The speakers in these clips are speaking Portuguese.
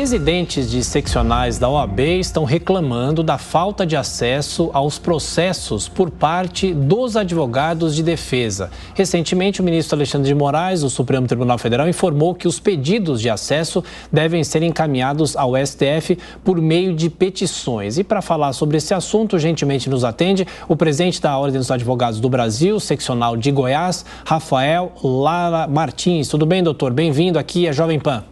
Presidentes de seccionais da OAB estão reclamando da falta de acesso aos processos por parte dos advogados de defesa. Recentemente, o ministro Alexandre de Moraes, do Supremo Tribunal Federal, informou que os pedidos de acesso devem ser encaminhados ao STF por meio de petições. E para falar sobre esse assunto, gentilmente nos atende o presidente da Ordem dos Advogados do Brasil, seccional de Goiás, Rafael Lara Martins. Tudo bem, doutor? Bem-vindo aqui à Jovem Pan.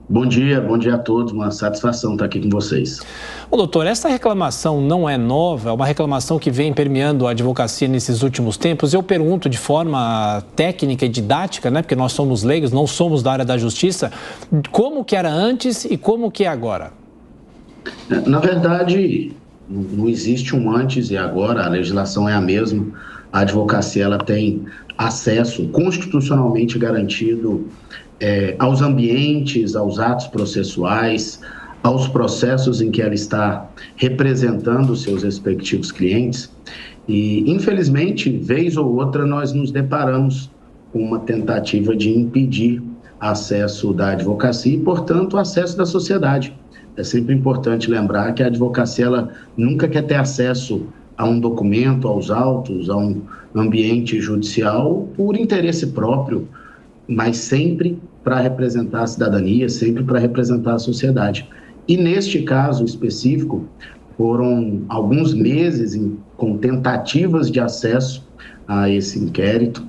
Bom dia a todos, uma satisfação estar aqui com vocês. Ô, doutor, essa reclamação não é nova, é uma reclamação que vem permeando a advocacia nesses últimos tempos. Eu pergunto de forma técnica e didática, né, porque nós somos leigos, não somos da área da justiça, como que era antes e como que é agora? Na verdade, não existe um antes e agora, a legislação é a mesma. A advocacia ela tem acesso constitucionalmente garantido aos ambientes, aos atos processuais, aos processos em que ela está representando os seus respectivos clientes. E, infelizmente, vez ou outra, nós nos deparamos com uma tentativa de impedir acesso da advocacia e, portanto, acesso da sociedade. É sempre importante lembrar que a advocacia ela nunca quer ter acesso a um documento, aos autos, a um ambiente judicial por interesse próprio, mas sempre para representar a cidadania, sempre para representar a sociedade. E neste caso específico, foram alguns meses com tentativas de acesso a esse inquérito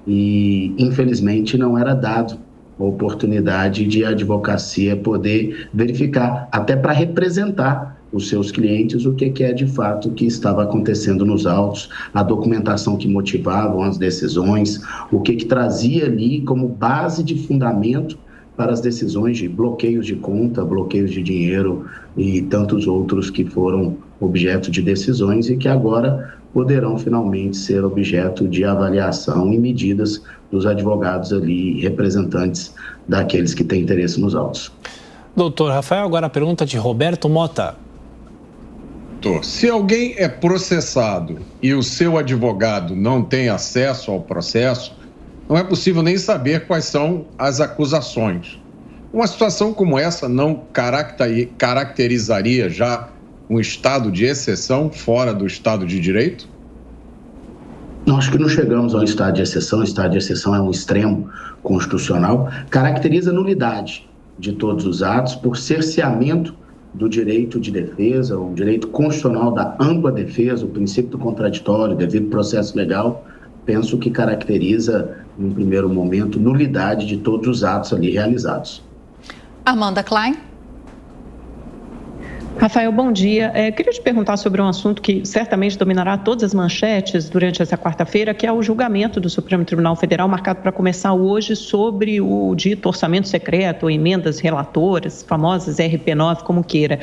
e, infelizmente, não era dado a oportunidade de a advocacia poder verificar, até para representar os seus clientes, o que é de fato o que estava acontecendo nos autos, a documentação que motivavam as decisões, o que trazia ali como base de fundamento para as decisões de bloqueios de conta, bloqueios de dinheiro e tantos outros que foram objeto de decisões e que agora poderão finalmente ser objeto de avaliação e medidas dos advogados ali, representantes daqueles que têm interesse nos autos. Doutor Rafael, agora a pergunta de Roberto Mota. Se alguém é processado e o seu advogado não tem acesso ao processo, não é possível nem saber quais são as acusações. Uma situação como essa não caracterizaria já um estado de exceção fora do Estado de Direito? Não, acho que não chegamos a um estado de exceção. O estado de exceção é um extremo constitucional. Caracteriza nulidade de todos os atos por cerceamento do direito de defesa, o direito constitucional da ampla defesa, o princípio do contraditório, devido processo legal, penso que caracteriza, num primeiro momento, nulidade de todos os atos ali realizados. Amanda Klein. Rafael, bom dia. Queria te perguntar sobre um assunto que certamente dominará todas as manchetes durante essa quarta-feira, que é o julgamento do Supremo Tribunal Federal, marcado para começar hoje, sobre o dito orçamento secreto, ou emendas relatoras, famosas RP9, como queira.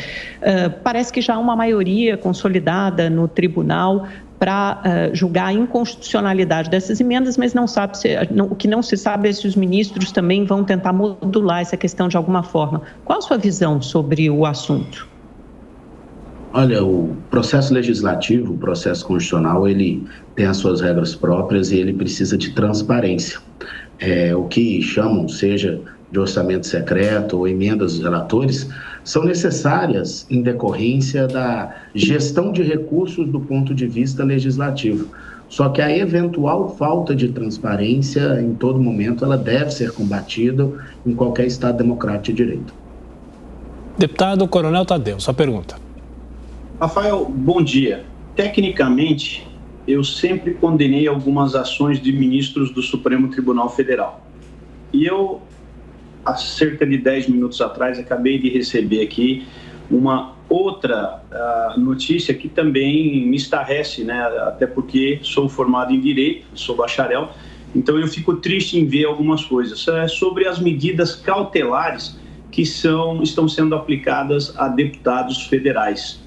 Parece que já há uma maioria consolidada no tribunal para julgar a inconstitucionalidade dessas emendas, mas o que não se sabe é se os ministros também vão tentar modular essa questão de alguma forma. Qual a sua visão sobre o assunto? Olha, o processo legislativo, o processo constitucional, ele tem as suas regras próprias e ele precisa de transparência. O que chamam, seja de orçamento secreto ou emendas dos relatores, são necessárias em decorrência da gestão de recursos do ponto de vista legislativo. Só que a eventual falta de transparência, em todo momento, ela deve ser combatida em qualquer Estado democrático de direito. Deputado Coronel Tadeu, sua pergunta. Rafael, bom dia. Tecnicamente, eu sempre condenei algumas ações de ministros do Supremo Tribunal Federal. E eu, há cerca de 10 minutos atrás, acabei de receber aqui uma outra notícia que também me estarrece, né? Até porque sou formado em Direito, sou bacharel, então eu fico triste em ver algumas coisas. Sobre as medidas cautelares que estão sendo aplicadas a deputados federais.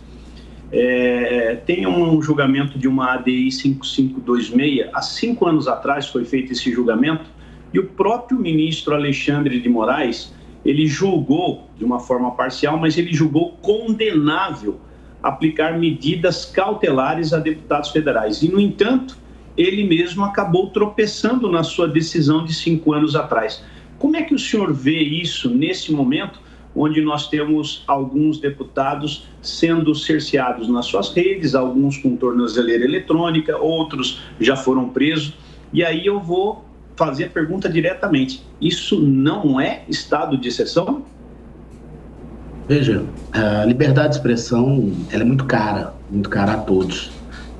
Tem um julgamento de uma ADI 5526, há 5 anos atrás foi feito esse julgamento, e o próprio ministro Alexandre de Moraes, ele julgou de uma forma parcial, mas ele julgou condenável aplicar medidas cautelares a deputados federais. E, no entanto, ele mesmo acabou tropeçando na sua decisão de 5 anos atrás. Como é que o senhor vê isso nesse momento, onde nós temos alguns deputados sendo cerceados nas suas redes, alguns com tornozeleira eletrônica, outros já foram presos. E aí eu vou fazer a pergunta diretamente: isso não é estado de exceção? Veja, a liberdade de expressão ela é muito cara a todos.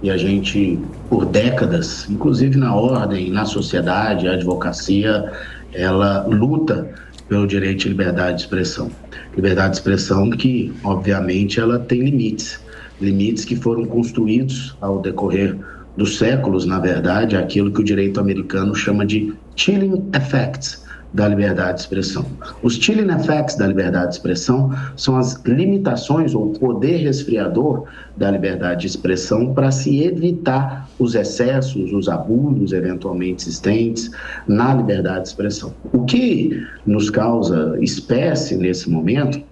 E a gente, por décadas, inclusive na ordem, na sociedade, a advocacia, ela luta pelo direito de liberdade de expressão. Liberdade de expressão que, obviamente, ela tem limites que foram construídos ao decorrer dos séculos, na verdade, aquilo que o direito americano chama de chilling effects da liberdade de expressão. Os chilling effects da liberdade de expressão são as limitações ou poder resfriador da liberdade de expressão para se evitar os excessos, os abusos eventualmente existentes na liberdade de expressão. O que nos causa espécie nesse momento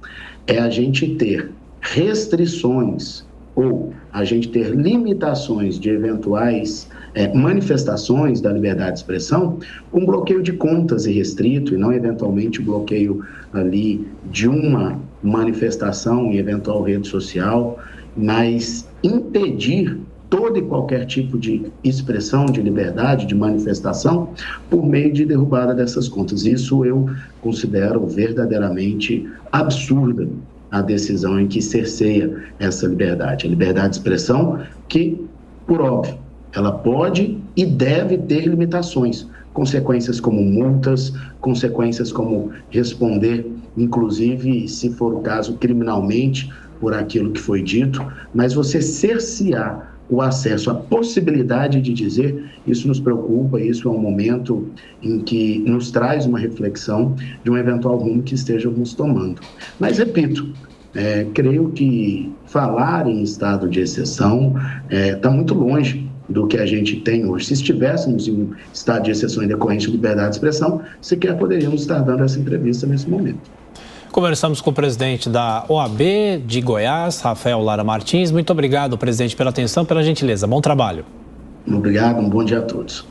é a gente ter restrições ou a gente ter limitações de eventuais manifestações da liberdade de expressão, com bloqueio de contas irrestrito e não eventualmente o bloqueio ali de uma manifestação em eventual rede social, mas impedir todo e qualquer tipo de expressão, de liberdade, de manifestação, por meio de derrubada dessas contas. Isso eu considero verdadeiramente absurda, a decisão em que cerceia essa liberdade. A liberdade de expressão que, por óbvio, ela pode e deve ter limitações, consequências como multas, consequências como responder, inclusive, se for o caso, criminalmente, por aquilo que foi dito, mas você cercear o acesso, a possibilidade de dizer, isso nos preocupa, isso é um momento em que nos traz uma reflexão de um eventual rumo que estejamos tomando. Mas, repito, creio que falar em estado de exceção está muito longe do que a gente tem hoje. Se estivéssemos em um estado de exceção em decorrente de liberdade de expressão, sequer poderíamos estar dando essa entrevista nesse momento. Conversamos com o presidente da OAB de Goiás, Rafael Lara Martins. Muito obrigado, presidente, pela atenção, pela gentileza. Bom trabalho. Obrigado, um bom dia a todos.